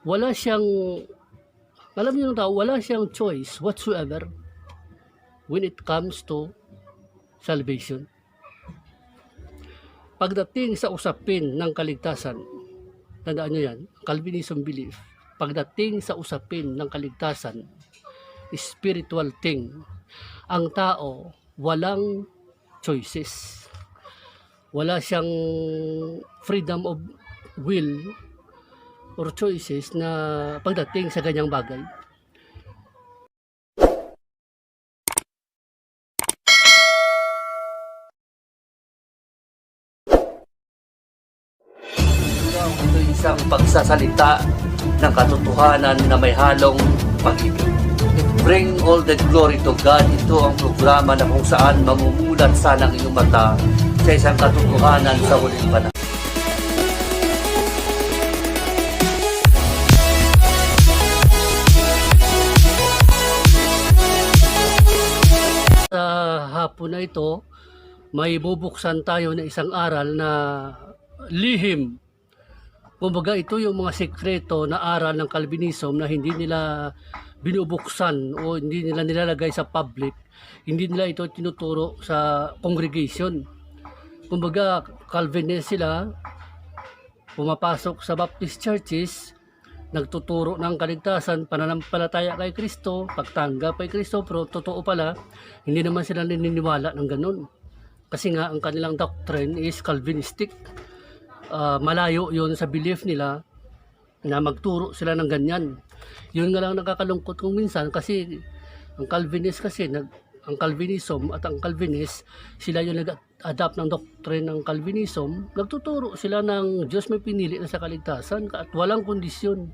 wala siyang, alam niyo ng tao, wala siyang choice whatsoever when it comes to salvation. Pagdating sa usapin ng kaligtasan, tandaan nyo yan, Calvinism belief, pagdating sa usapin ng kaligtasan, spiritual thing, ang tao walang choices. Wala siyang freedom of will or choices na pagdating sa ganyang bagay. Ito isang pagsasalita ng katotohanan na may halong pag-ibig. Bring all the glory to God. Ito ang programa na kung saan mamumulat sana ang iyong mata sa isang katotohanan sa huling panahon. Sa hapon na ito, may bubuksan tayo na isang aral na lihim. Kumbaga ito yung mga sekreto na aral ng Calvinism na hindi nila binubuksan o hindi nila nilalagay sa public, hindi nila ito tinuturo sa congregation. Kumbaga Calvinist sila, pumapasok sa Baptist churches, nagtuturo ng kaligtasan, pananampalataya kay Kristo, pagtanggap kay Kristo, pero totoo pala, hindi naman sila naniniwala ng ganun. Kasi nga ang kanilang doctrine is Calvinistic. Malayo yun sa belief nila na magturo sila ng ganyan. Yun nga lang nakakalungkot kung minsan kasi ang Calvinist kasi ang Calvinism at ang Calvinist sila yung nag-adapt ng doctrine ng Calvinism, nagtuturo sila ng Diyos may pinili na sa kaligtasan at walang kondisyon,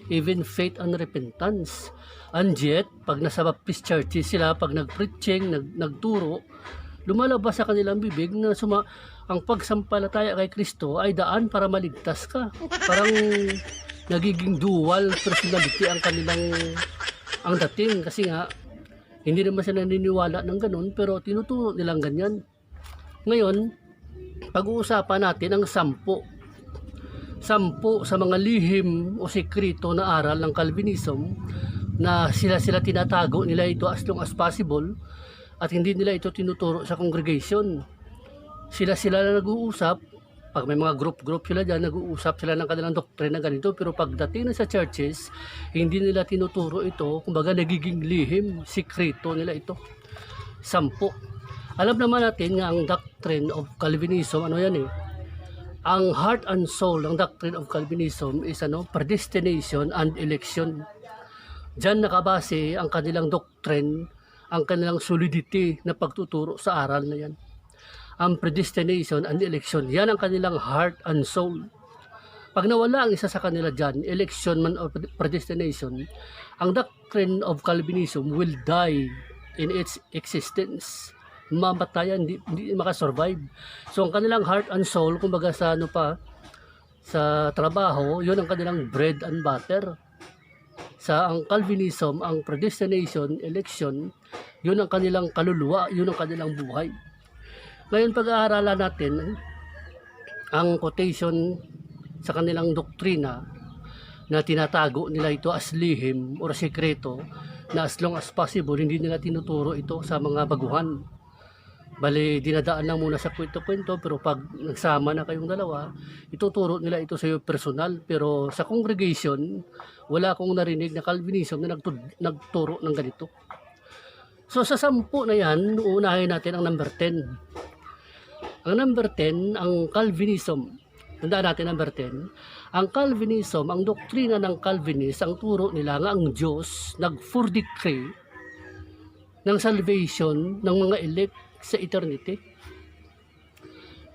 even faith and repentance. And yet pag nasa Baptist churches sila, pag nag-preaching, nagturo, lumalabas sa kanilang bibig na ang pagsampalataya kay Kristo ay daan para maligtas ka. Parang nagiging dual personality ang kanilang dating kasi nga hindi naman sila naniniwala ng ganun pero tinuturo nilang ganyan. Ngayon, pag-uusapan natin ang 10 sa mga lihim o sekreto na aral ng Calvinism na sila tinatago nila ito as long as possible at hindi nila ito tinuturo sa congregation. Sila na nag-uusap, pag may mga group sila dyan, nag-uusap sila ng kanilang doktrina na ganito, pero pagdating na sa churches, hindi nila tinuturo ito, kumbaga nagiging lihim, sikreto nila ito. 10. Alam naman natin nga ang doctrine of Calvinism, ano yan eh, ang heart and soul ng doctrine of Calvinism is predestination and election. Diyan nakabase ang kanilang doctrine, ang kanilang solidity na pagtuturo sa aral na yan. Ang predestination and election, yan ang kanilang heart and soul. Pag nawala ang isa sa kanila dyan, election man or predestination, ang doctrine of Calvinism will die in its existence. Mamatayan, hindi makasurvive. So ang kanilang heart and soul, kumbaga sa sa trabaho, yun ang kanilang bread and butter. Sa ang Calvinism, ang predestination, election, yun ang kanilang kaluluwa, yun ang kanilang buhay. Ngayon pag-aaralan natin ang quotation sa kanilang doktrina na tinatago nila ito as lihim o sekreto na as long as possible hindi nila tinuturo ito sa mga baguhan. Bali dinadaan lang muna sa kwento-kwento pero pag nagsama na kayong dalawa, ituturo nila ito sa iyo personal. Pero sa congregation, wala akong narinig na Calvinism na nagturo ng ganito. So sa 10 na yan, uunahin natin ang number 10. Ang number 10, ang Calvinism. Tandaan natin number 10. Ang Calvinism, ang doktrina ng Calvinist, ang turo nila nga ang Diyos nag-for-decree ng salvation ng mga elect sa eternity.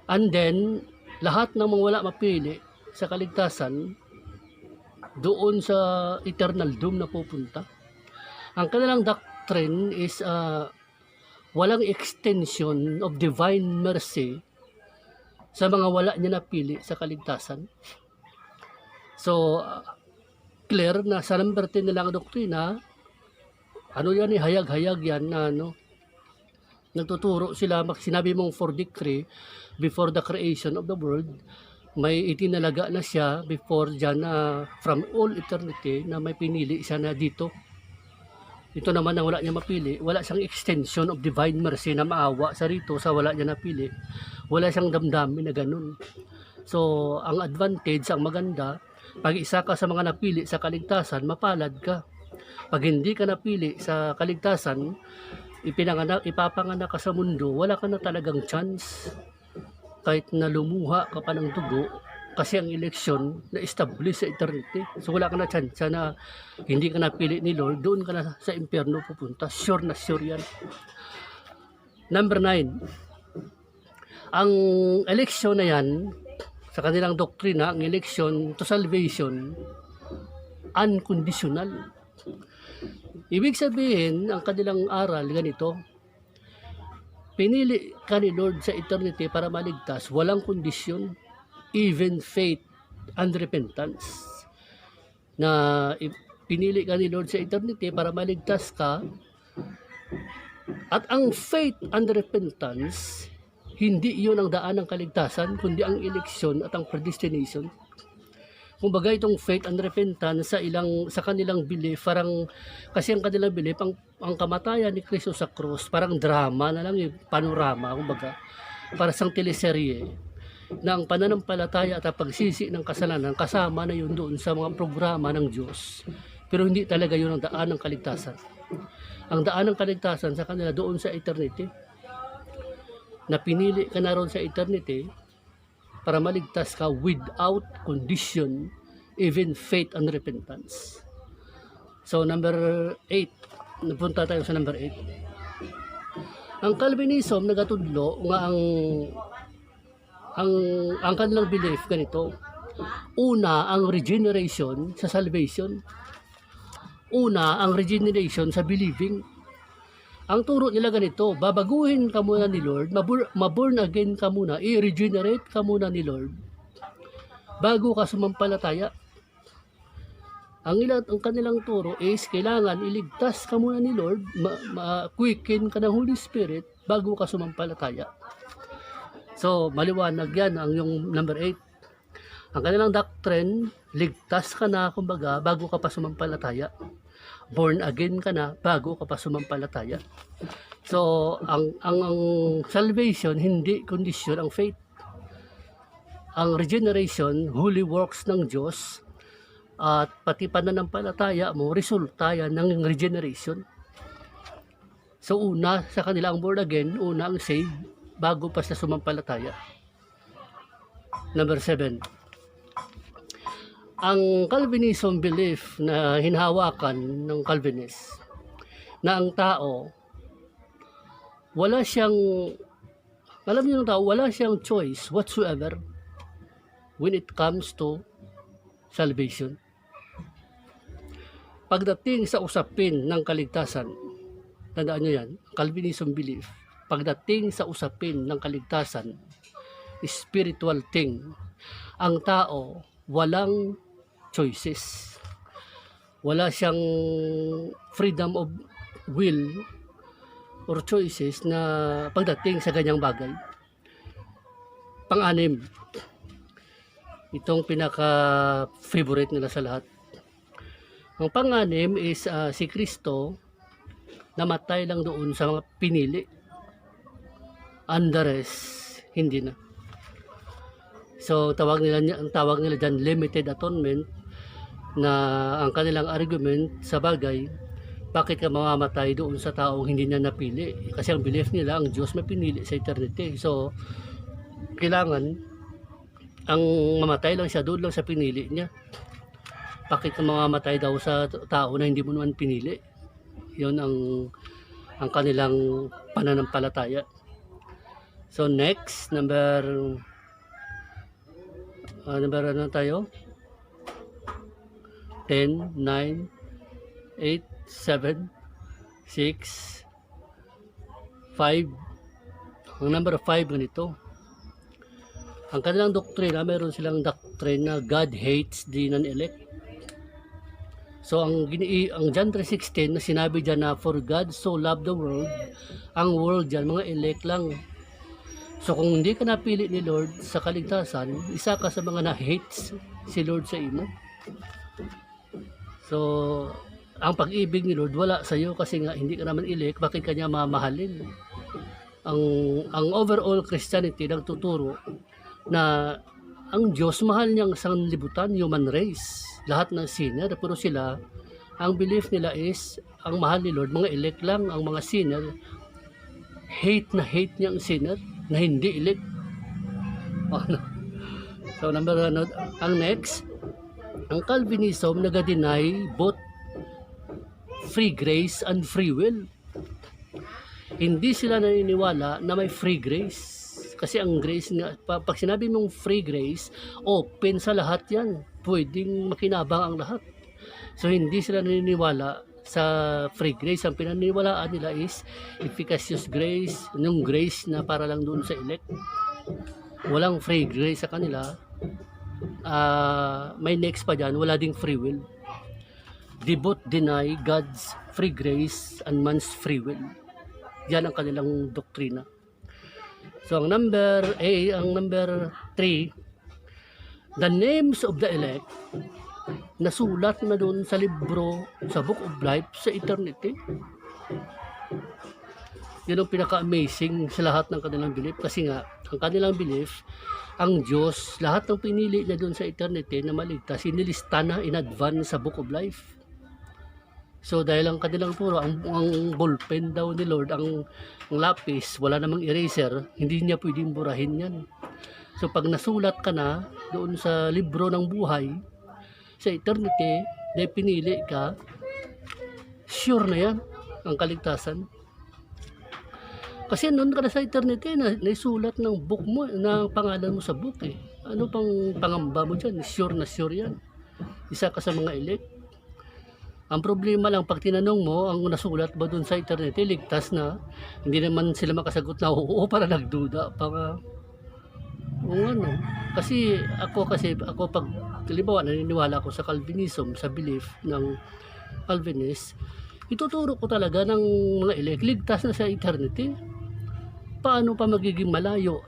And then, lahat ng mga wala mapili sa kaligtasan, doon sa eternal doom na pupunta. Ang kanilang doctrine is walang extension of divine mercy sa mga wala niya napili sa kaligtasan. So, clear na sa number 10 nilang doktrina, yan hayag-hayag yan na nagtuturo sila, sinabi mong for decree before the creation of the world, may itinalaga na siya before dyan na from all eternity na may pinili siya na dito. Ito naman na wala niya mapili, wala siyang extension of divine mercy na maawa sa rito sa wala niya napili. Wala siyang damdamin na ganun. So, ang advantage, ang maganda, pag isa ka sa mga napili sa kaligtasan, mapalad ka. Pag hindi ka napili sa kaligtasan, ipapanganak ka sa mundo, wala ka na talagang chance. Kahit na lumuha ka pa ng dugo, kasi ang eleksyon na establish sa eternity. So wala ka na chance na hindi ka napili ni Lord, doon ka na sa impyerno pupunta. Sure na sure yan. Number 9. Ang eleksyon na yan, sa kanilang doktrina, ang eleksyon to salvation, unconditional. Ibig sabihin, ang kanilang aral ganito, pinili ka ni Lord sa eternity para maligtas, walang kondisyon, even faith and repentance. Na pinili ka ni Lord sa eternity para maligtas ka, at ang faith and repentance, hindi iyon ang daan ng kaligtasan, kundi ang eleksyon at ang predestination. Kumbaga itong faith and repentance sa kanilang belief, parang kasi ang kanilang belief, ang kamatayan ni Kristo sa krus, parang drama na lang, yung panorama, kumbaga, para sang teleserye, na ang pananampalataya at ang pagsisi ng kasalanan, kasama na yun doon sa mga programa ng Diyos. Pero hindi talaga yun ang daan ng kaligtasan. Ang daan ng kaligtasan sa kanila doon sa eternity, na pinili ka na ron sa eternity, para maligtas ka without condition, even faith and repentance. So number 8, napunta tayo sa number 8. Ang Calvinism nagatudlo nga ang kanilang belief ganito. Una, ang regeneration sa salvation. Una, ang regeneration sa believing. Ang turo nila ganito, babaguhin ka muna ni Lord, maborn again ka muna, i-regenerate ka muna ni Lord, bago ka sumampalataya. Ang kanilang turo is, kailangan iligtas ka muna ni Lord, quicken ka ng Holy Spirit, bago ka sumampalataya. So, maliwanag yan ang yung number 8. Ang kanilang doctrine, ligtas ka na, kumbaga, bago ka pa sumampalataya. Born again ka na bago ka pa sumampalataya. So, ang salvation, hindi condition ang faith. Ang regeneration, holy works ng Diyos, at pati pananampalataya mo, resulta yan ng regeneration. So, una sa kanila ang born again, una ang saved, bago pa sa sumampalataya. Number 7. Ang Calvinism belief na hinahawakan ng Calvinist, na ang tao, wala siyang, alam niyo ng tao, wala siyang choice whatsoever when it comes to salvation. Pagdating sa usapin ng kaligtasan, tandaan niyo yan, Calvinism belief, pagdating sa usapin ng kaligtasan, spiritual thing, ang tao, walang choices. Wala siyang freedom of will or choices na pagdating sa ganyang bagay. Pang-anim, itong pinaka-favorite nila sa lahat. Ang pang-anim is si Kristo namatay lang doon sa mga pinili. And the rest, hindi na. So, ang tawag nila dyan, limited atonement, na ang kanilang argument sa bagay, bakit ka mamamatay doon sa taong hindi na napili? Kasi ang belief nila, ang Diyos may pinili sa eternity. So, kailangan, ang mamatay lang siya doon lang sa pinili niya. Bakit ka mamamatay daw sa tao na hindi mo naman pinili? Yun ang kanilang pananampalataya. So, next, number ano tayo? 10, 9, 8, 7, 6, 5. Ang number 5 ganito. Ang kanilang doktrina, meron silang doctrine na God hates the non-elect. So ang John 3:16 na sinabi diyan na for God so loved the world, ang world diyan mga elect lang. So kung hindi ka napili ni Lord sa kaligtasan, isa ka sa mga na-hates si Lord sa imo. So ang pag-ibig ni Lord wala sa iyo kasi nga hindi ka naman elect, bakit kanya mamahalin? Ang overall Christianity nagtuturo na ang Diyos mahal niya ang sanlibutan, human race, lahat ng sinner, pero sila, ang belief nila is, ang mahal ni Lord, mga elect lang, ang mga sinner, hate niya ang sinner, na hindi elect. So number one, ang next, ang Calvinism nag-deny both free grace and free will. Hindi sila naniniwala na may free grace. Kasi ang grace nga, pag sinabi mong free grace, open sa lahat yan. Pwedeng makinabang ang lahat. So hindi sila naniniwala sa free grace. Ang pinaniniwalaan nila is efficacious grace, yung grace na para lang doon sa elect. Walang free grace sa kanila. May next pa dyan, wala ding free will. They both deny God's free grace and man's free will. Yan ang kanilang doktrina. So ang number 3, the names of the elect nasulat na doon sa libro, sa Book of Life, sa eternity. Yan ang pinaka-amazing sa lahat ng kanilang belief, kasi nga ang kanilang belief, ang Diyos, lahat ng pinili niya doon sa eternity na maligtas, inilista na in advance sa Book of Life. So dahil ang kanilang turo, ang ballpen daw ni Lord, ang lapis, wala namang eraser, hindi niya pwedeng burahin yan. So pag nasulat ka na doon sa libro ng buhay, sa eternity, na pinili ka, sure na yan ang kaligtasan. Kasi noon ka na sa eternity, naisulat ng book mo, ng pangalan mo sa book eh. Ano pang pangamba mo dyan? Sure na sure yan. Isa ka sa mga elect. Ang problema lang, pag tinanong mo, ang nasulat ba dun sa eternity, ligtas na, hindi naman sila makasagot na oo, para nagduda. Ano. Kasi ako pag, halimbawa, naniniwala ako sa Calvinism, sa belief ng Calvinist, ituturo ko talaga ng mga elect, ligtas na sa eternity. Paano pa magiging malayo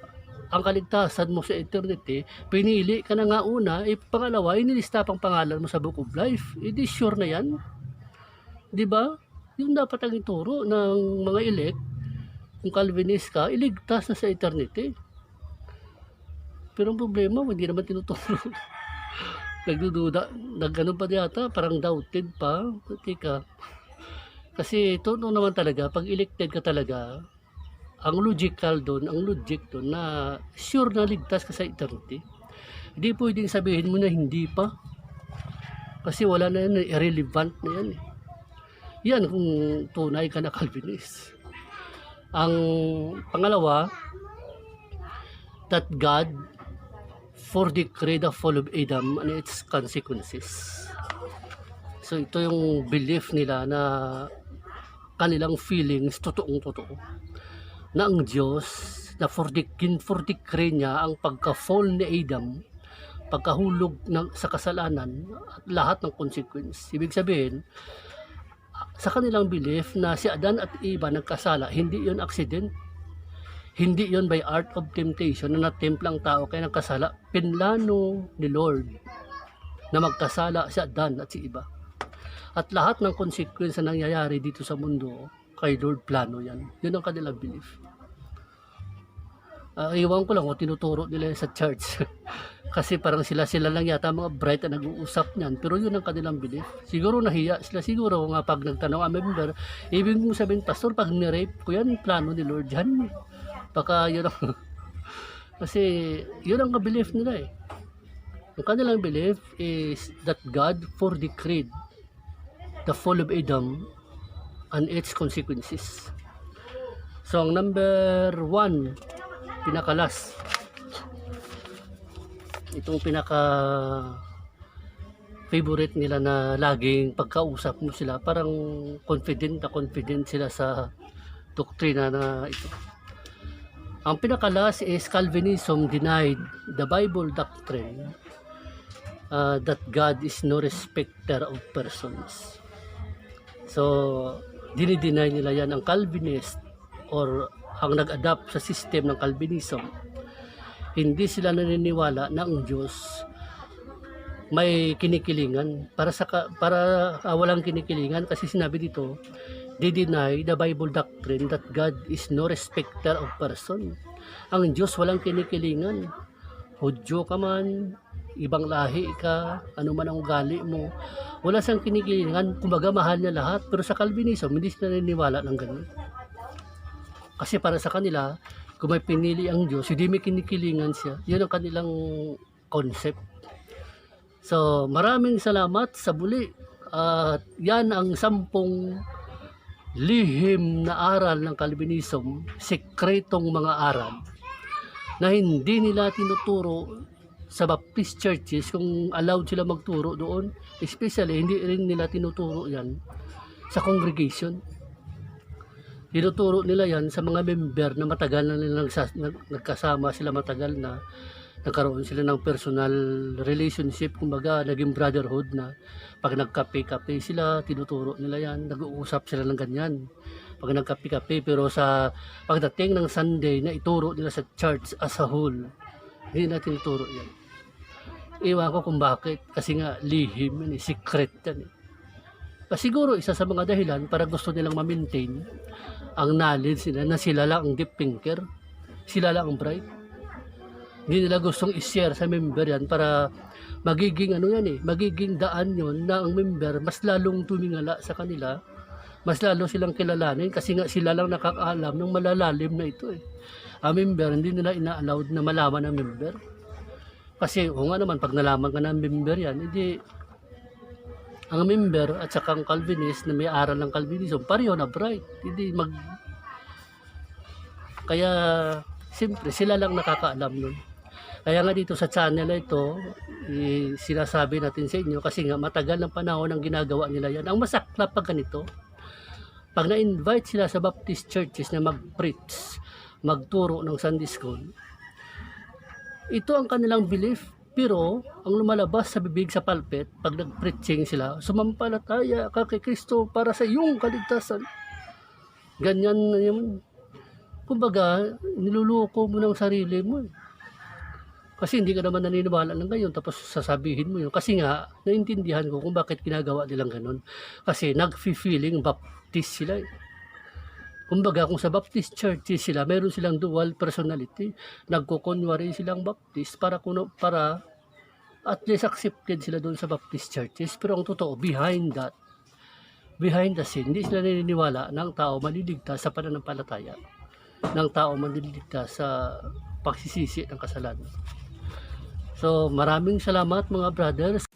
ang kaligtasan mo sa eternity? Pinili ka na nga una, pangalawa, inilista pang pangalan mo sa Book of Life. Hindi sure na yan. Diba? Yung dapat ang ituro ng mga elect, kung Calvinist ka, iligtas na sa eternity. Pero ang problema, hindi naman tinuturo. Nagdududa, nagano pa yata, parang doubted pa. Tika. Kasi totoo naman talaga, pag elected ka talaga, ang logic doon na sure na ligtas ka sa eternity. Hindi pwedeng sabihin mo na hindi pa. Kasi wala na yan, irrelevant na yan. Yan kung tunay ka na Calvinist. Ang pangalawa, that God foredecreed the fall of Adam and its consequences. So ito yung belief nila na kanilang feelings, totoong-totoo. Na ang Diyos, na foredecree niya ang pagka-fall ni Adam, pagkahulog sa kasalanan, at lahat ng consequence. Ibig sabihin, sa kanilang belief na si Adan at Eva nagkasala, hindi yon accident. Hindi yon by art of temptation na natemplang tao kaya nagkasala. Pinlano ni Lord na magkasala si Adan at si Eva. At lahat ng consequence na nangyayari dito sa mundo, kay Lord plano yan. Yun ang kanilang belief. Iwan ko lang kung tinuturo nila sa church. Kasi parang sila lang yata mga bright na nag-uusap niyan. Pero yun ang kanilang belief. Siguro nahiya sila. Siguro nga pag nagtanong ang member, ibig mong sabihin, Pastor, pag ni-rape ko yan, plano ni Lord yan. Baka yun ang kasi yun ang belief nila eh. Ang kanilang belief is that God foredecreed the fall of Adam and its consequences. So ang number 1, pinakalas, itong pinaka favorite nila na laging pagkausap mo sila, parang confident sila sa doktrina na ito. Ang pinakalas is Calvinism denied the Bible doctrine that God is no respecter of persons. So dinideny nila yan. Ang Calvinist or ang nag-adapt sa system ng Calvinism. Hindi sila naniniwala na ang Diyos may kinikilingan walang kinikilingan, kasi sinabi dito, they deny the Bible doctrine that God is no respecter of person. Ang Diyos walang kinikilingan. Hudyo ka man, ibang lahi ka, ano man ang ugali mo, wala siyang kinikilingan. Kumbaga mahal niya lahat. Pero sa Calvinism, hindi sila naniniwala ng ganun. Kasi para sa kanila, kung may pinili ang Diyos, hindi may kinikilingan siya. Yun ang kanilang concept. So, maraming salamat sa buli. At yan ang 10 lihim na aral ng Calvinism, sekretong mga aral na hindi nila tinuturo sa Baptist churches kung allowed sila magturo doon. Especially, hindi rin nila tinuturo yan sa congregation. Tinuturo nila yan sa mga member na matagal na nila nagkasama sila, matagal na nagkaroon sila ng personal relationship, kumbaga naging brotherhood na pag nagkape-kape sila, tinuturo nila yan, nag-uusap sila ng ganyan pag nagkape-kape. Pero sa pagdating ng Sunday na ituro nila sa church as a whole, hindi na tinuturo yan. Iwan ko kung bakit, kasi nga lihim yan, secret yan. Siguro isa sa mga dahilan para gusto nilang ma-maintain ang knowledge nila na sila lang ang deep thinker, sila lang ang bright. Hindi nila gustong i-share sa member yan para magiging magiging daan yon na ang member mas lalong tumingala sa kanila, mas lalo silang kilalanin, kasi nga sila lang nakakaalam ng malalalim na ito Ang member, hindi nila ina-allowed na malaman ng member. Kasi nga naman, pag nalaman ka ng member yan, hindi ang member at saka ang Calvinist na may aral ng Calvinism, pareho na bright. Kaya siyempre sila lang nakakaalam nun. Kaya nga dito sa channel na ito, sinasabi natin sa inyo, kasi nga matagal ng panahon ang ginagawa nila yan. Ang masaklap pag ganito, pag na-invite sila sa Baptist churches na mag-preach, magturo ng Sunday school, ito ang kanilang belief. Pero ang lumalabas sa bibig sa pulpit, pag nag-preaching sila, sumampalataya ka kay Kristo para sa iyong kaligtasan. Ganyan na yun. Kumbaga, niluluko mo ng sarili mo. Kasi hindi ka naman naniniwala ng gayon, tapos sasabihin mo yun. Kasi nga, naintindihan ko kung bakit ginagawa nilang ganon. Kasi nag-feeling Baptist sila. Kumbaga, kung sa Baptist churches sila, meron silang dual personality. Nagkukunwari silang Baptist para at least accepted sila doon sa Baptist churches. Pero ang totoo, behind the scene, hindi sila naniniwala ng tao maliligtas sa pananampalataya, ng tao maliligtas sa pagsisisi ng kasalanan. So, maraming salamat mga brothers.